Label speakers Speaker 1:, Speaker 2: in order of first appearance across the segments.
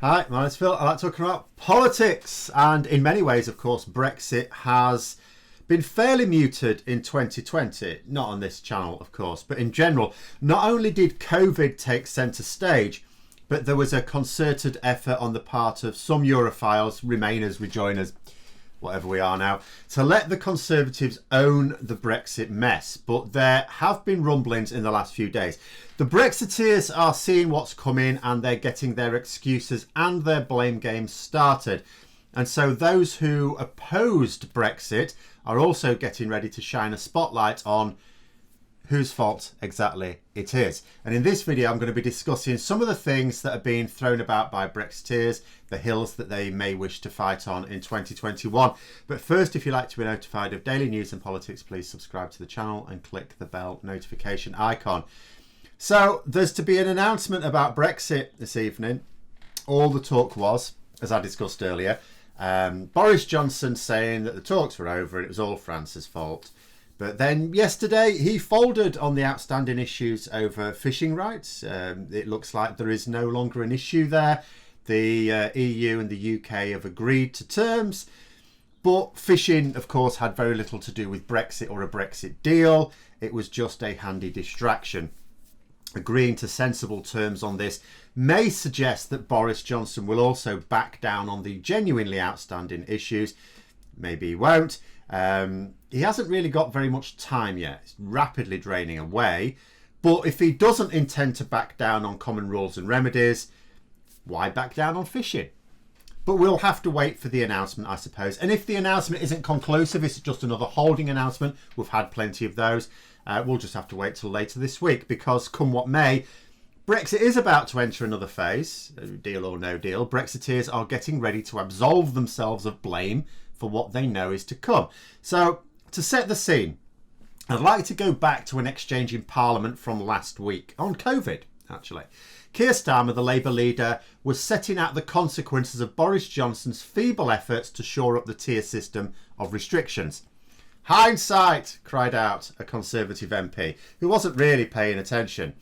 Speaker 1: Hi, my name's Phil. I like talking about politics, and in many ways, of course, Brexit has been fairly muted in 2020. Not on this channel, of course, but in general. Not only did COVID take centre stage, but there was a concerted effort on the part of some Europhiles, Remainers, Rejoiners, whatever we are now, to let the Conservatives own the Brexit mess. But there have been rumblings in the last few days. The Brexiteers are seeing what's coming and they're getting their excuses and their blame games started. And so those who opposed Brexit are also getting ready to shine a spotlight on whose fault exactly it is. And in this video, I'm going to be discussing some of the things that are being thrown about by Brexiteers, the hills that they may wish to fight on in 2021. But first, if you'd like to be notified of daily news and politics, please subscribe to the channel and click the bell notification icon. So there's to be an announcement about Brexit this evening. All the talk was, as I discussed earlier, Boris Johnson saying that the talks were over and it was all France's fault. But then yesterday he folded on the outstanding issues over fishing rights. It looks like there is no longer an issue there. The EU and the UK have agreed to terms. But fishing, of course, had very little to do with Brexit or a Brexit deal. It was just a handy distraction. Agreeing to sensible terms on this may suggest that Boris Johnson will also back down on the genuinely outstanding issues. Maybe he won't. He hasn't really got very much time yet. It's rapidly draining away. But if he doesn't intend to back down on common rules and remedies, why back down on fishing? But we'll have to wait for the announcement, I suppose. And if the announcement isn't conclusive, it's just another holding announcement. We've had plenty of those. We'll just have to wait till later this week because come what may, Brexit is about to enter another phase, deal or no deal. Brexiteers are getting ready to absolve themselves of blame for what they know is to come. So, to set the scene, I'd like to go back to an exchange in Parliament from last week, on COVID, actually. Keir Starmer, the Labour leader, was setting out the consequences of Boris Johnson's feeble efforts to shore up the tier system of restrictions. Hindsight, cried out a Conservative MP, who wasn't really paying attention,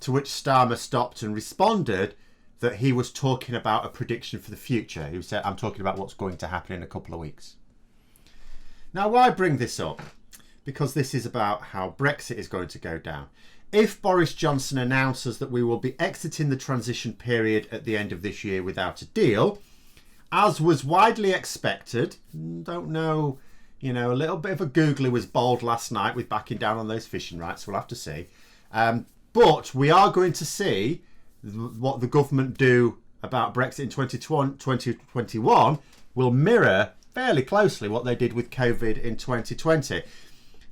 Speaker 1: to which Starmer stopped and responded that he was talking about a prediction for the future. He said, I'm talking about what's going to happen in a couple of weeks. Now, why bring this up? Because this is about how Brexit is going to go down. If Boris Johnson announces that we will be exiting the transition period at the end of this year without a deal, as was widely expected, don't know, a little bit of a googly was bold last night with backing down on those fishing rights, we'll have to see. But we are going to see what the government do about Brexit in 2021 will mirror fairly closely what they did with COVID in 2020.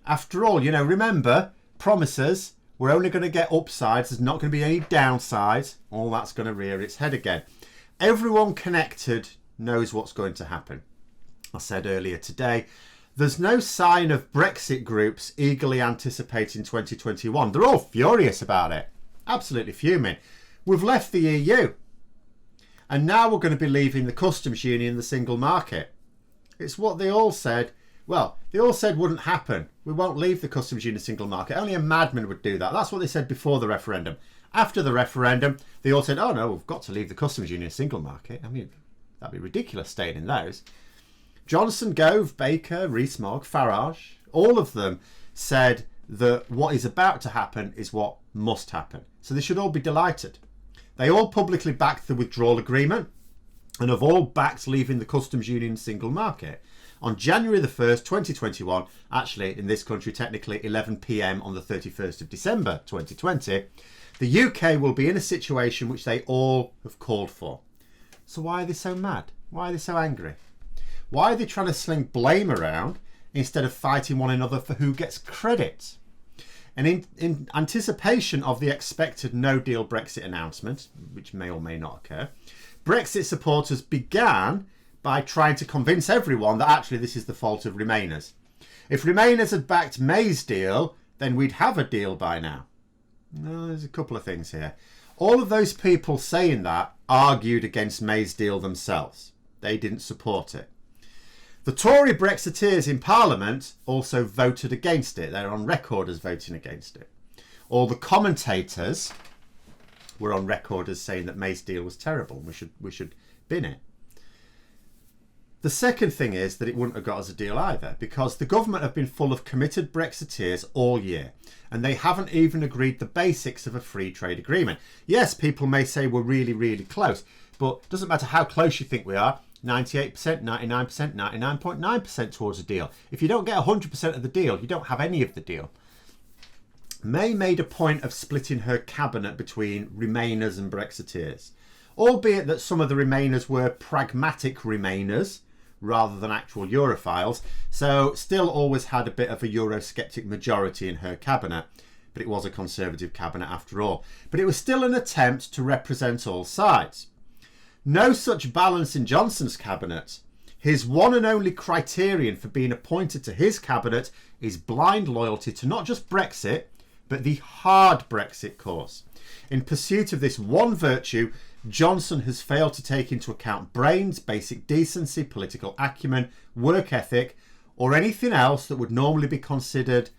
Speaker 1: After all, remember, promises, we're only going to get upsides, there's not going to be any downsides, all that's going to rear its head again. Everyone connected knows what's going to happen. I said earlier today, there's no sign of Brexit groups eagerly anticipating 2021. They're all furious about it. Absolutely fuming. We've left the EU. And now we're going to be leaving the customs union, the single market. It's what they all said. Well, they all said wouldn't happen. We won't leave the customs union single market. Only a madman would do that. That's what they said before the referendum. After the referendum, they all said, oh no, we've got to leave the customs union single market. I mean, that'd be ridiculous staying in those. Johnson, Gove, Baker, Rees-Mogg, Farage, all of them said that what is about to happen is what must happen. So they should all be delighted. They all publicly backed the withdrawal agreement and have all backed leaving the customs union single market. On January the 1st, 2021, actually in this country technically 11 p.m. on the 31st of December 2020, the UK will be in a situation which they all have called for. So why are they so mad? Why are they so angry? Why are they trying to sling blame around instead of fighting one another for who gets credit? And in anticipation of the expected no-deal Brexit announcement, which may or may not occur, Brexit supporters began by trying to convince everyone that actually this is the fault of Remainers. If Remainers had backed May's deal, then we'd have a deal by now. No, there's a couple of things here. All of those people saying that argued against May's deal themselves. They didn't support it. The Tory Brexiteers in Parliament also voted against it. They're on record as voting against it. All the commentators we're on record as saying that May's deal was terrible. We should bin it. The second thing is that it wouldn't have got us a deal either, because the government have been full of committed Brexiteers all year, and they haven't even agreed the basics of a free trade agreement. Yes, people may say we're really, really close, but it doesn't matter how close you think we are. 98%, 99%, 99.9% towards a deal. If you don't get 100% of the deal, you don't have any of the deal. May made a point of splitting her cabinet between Remainers and Brexiteers, albeit that some of the Remainers were pragmatic Remainers rather than actual Europhiles, so still always had a bit of a Eurosceptic majority in her cabinet, but it was a Conservative cabinet after all. But it was still an attempt to represent all sides. No such balance in Johnson's cabinet. His one and only criterion for being appointed to his cabinet is blind loyalty to not just Brexit, but the hard Brexit course. In pursuit of this one virtue, Johnson has failed to take into account brains, basic decency, political acumen, work ethic, or anything else that would normally be considered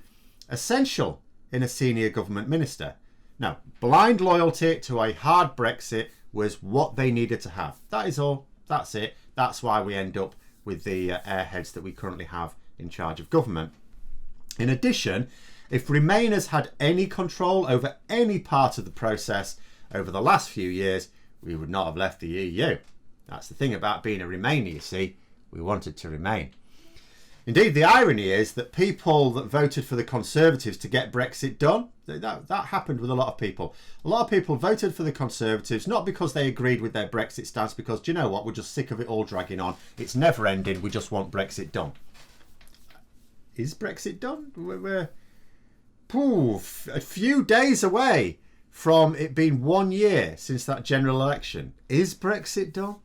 Speaker 1: essential in a senior government minister. No, blind loyalty to a hard Brexit was what they needed to have. That is all. That's it. That's why we end up with the airheads that we currently have in charge of government. In addition, if Remainers had any control over any part of the process over the last few years, we would not have left the EU. That's the thing about being a Remainer, you see. We wanted to remain. Indeed, the irony is that people that voted for the Conservatives to get Brexit done, that happened with a lot of people. A lot of people voted for the Conservatives, not because they agreed with their Brexit stance, because, do you know what, we're just sick of it all dragging on. It's never ending, we just want Brexit done. Is Brexit done? We're a few days away from it being 1 year since that general election. Is Brexit done?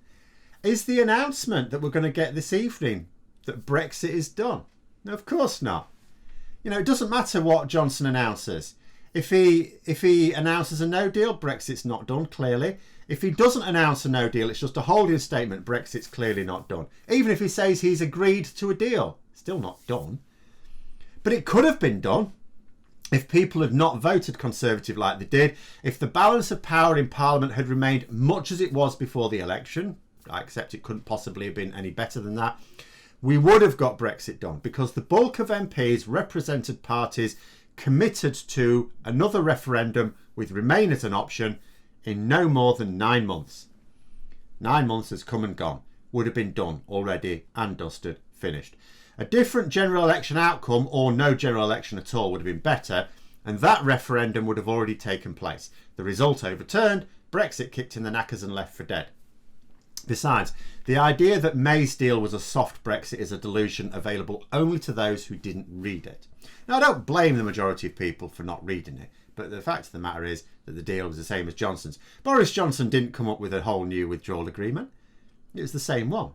Speaker 1: Is the announcement that we're going to get this evening that Brexit is done? No, of course not. You know, it doesn't matter what Johnson announces. If he announces a no deal, Brexit's not done, clearly. If he doesn't announce a no deal, it's just a holding statement, Brexit's clearly not done. Even if he says he's agreed to a deal, still not done. But it could have been done if people had not voted Conservative like they did, if the balance of power in Parliament had remained much as it was before the election, I accept it couldn't possibly have been any better than that, we would have got Brexit done, because the bulk of MPs represented parties committed to another referendum with Remain as an option in no more than 9 months. 9 months has come and gone. Would have been done already and dusted, finished. A different general election outcome, or no general election at all, would have been better, and that referendum would have already taken place. The result overturned, Brexit kicked in the knackers and left for dead. Besides, the idea that May's deal was a soft Brexit is a delusion available only to those who didn't read it. Now, I don't blame the majority of people for not reading it, but the fact of the matter is that the deal was the same as Johnson's. Boris Johnson didn't come up with a whole new withdrawal agreement. It was the same one.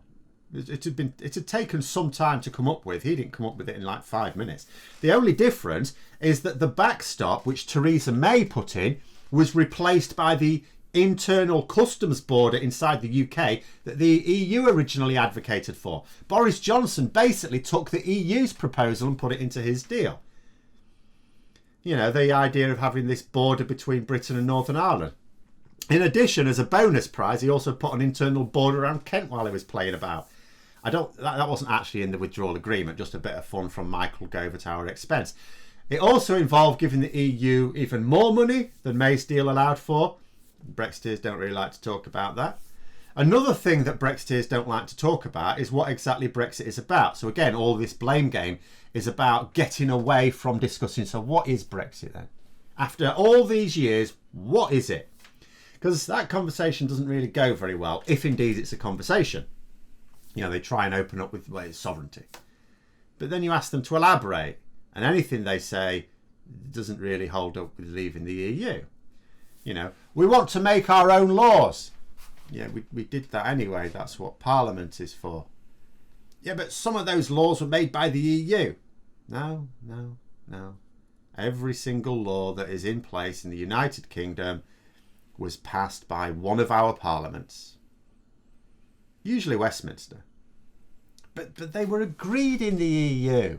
Speaker 1: It had taken some time to come up with. He didn't come up with it in like 5 minutes. The only difference is that the backstop, which Theresa May put in, was replaced by the internal customs border inside the UK that the EU originally advocated for. Boris Johnson basically took the EU's proposal and put it into his deal. You know, the idea of having this border between Britain and Northern Ireland. In addition, as a bonus prize, he also put an internal border around Kent while he was playing about. That wasn't actually in the withdrawal agreement, just a bit of fun from Michael Gove at our expense. It also involved giving the EU even more money than May's deal allowed for. Brexiteers don't really like to talk about that. Another thing that Brexiteers don't like to talk about is what exactly Brexit is about. So again, all this blame game is about getting away from discussing, so what is Brexit then? After all these years, what is it? Because that conversation doesn't really go very well, if indeed it's a conversation. You know, they try and open up with, well, it's sovereignty. But then you ask them to elaborate, and anything they say doesn't really hold up with leaving the EU. You know, we want to make our own laws. Yeah, we did that anyway. That's what Parliament is for. Yeah, but some of those laws were made by the EU. No. Every single law that is in place in the United Kingdom was passed by one of our parliaments. Usually Westminster. But they were agreed in the EU.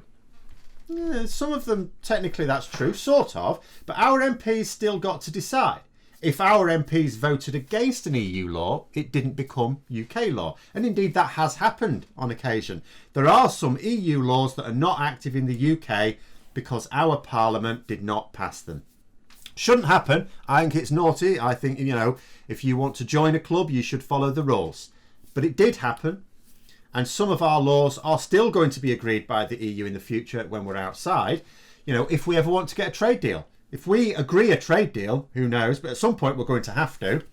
Speaker 1: Yeah, some of them, technically that's true, sort of. But our MPs still got to decide. if our MPs voted against an EU law, it didn't become UK law. And indeed, that has happened on occasion. There are some EU laws that are not active in the UK because our Parliament did not pass them. Shouldn't happen. I think it's naughty. I think, you know, if you want to join a club, you should follow the rules. But it did happen. And some of our laws are still going to be agreed by the EU in the future when we're outside. You know, if we ever want to get a trade deal. If we agree a trade deal, who knows, but at some point we're going to have to,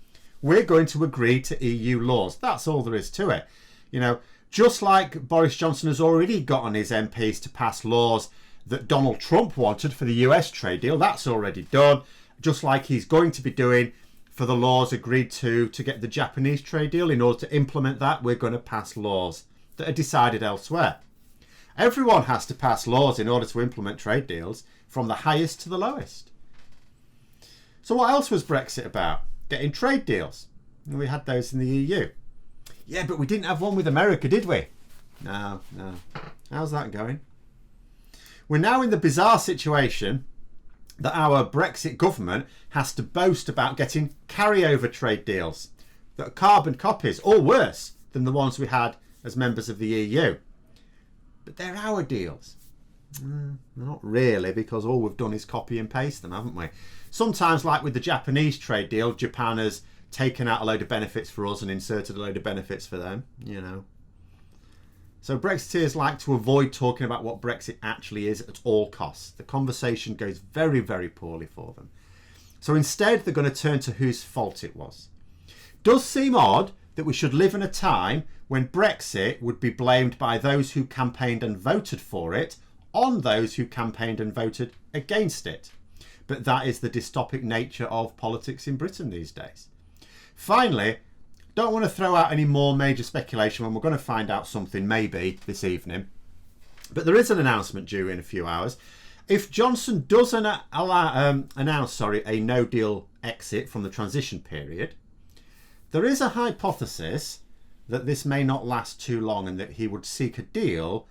Speaker 1: we're going to agree to EU laws. That's all there is to it. You know, just like Boris Johnson has already got on his MPs to pass laws that Donald Trump wanted for the US trade deal, that's already done. Just like he's going to be doing for the laws agreed to get the Japanese trade deal. In order to implement that, we're going to pass laws that are decided elsewhere. Everyone has to pass laws in order to implement trade deals, from the highest to the lowest. So what else was Brexit about? Getting trade deals. We had those in the EU. Yeah, but we didn't have one with America, did we? No. How's that going? We're now in the bizarre situation that our Brexit government has to boast about getting carryover trade deals that are carbon copies, or worse than the ones we had as members of the EU. But they're our deals. Not really, because all we've done is copy and paste them, haven't we? Sometimes, like with the Japanese trade deal, Japan has taken out a load of benefits for us and inserted a load of benefits for them, you know. So Brexiteers like to avoid talking about what Brexit actually is at all costs. The conversation goes very, very poorly for them. So instead, they're going to turn to whose fault it was. Does seem odd that we should live in a time when Brexit would be blamed by those who campaigned and voted for it on those who campaigned and voted against it. But that is the dystopic nature of politics in Britain these days. Finally, don't want to throw out any more major speculation when we're going to find out something maybe this evening. But there is an announcement due in a few hours. If Johnson does announce a no-deal exit from the transition period, there is a hypothesis that this may not last too long and that he would seek a deal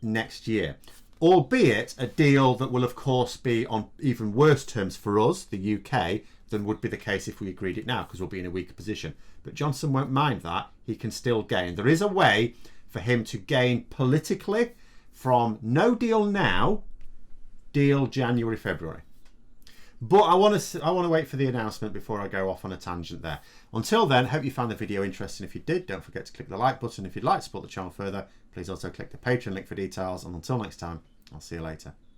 Speaker 1: next year. Albeit a deal that will, of course, be on even worse terms for us, the UK, than would be the case if we agreed it now, because we'll be in a weaker position. But Johnson won't mind that. He can still gain. There is a way for him to gain politically from no deal now, deal January, February. But I want to wait for the announcement before I go off on a tangent there. Until then, hope you found the video interesting. If you did, don't forget to click the like button. If you'd like to support the channel further, please also click the Patreon link for details. And until next time, I'll see you later.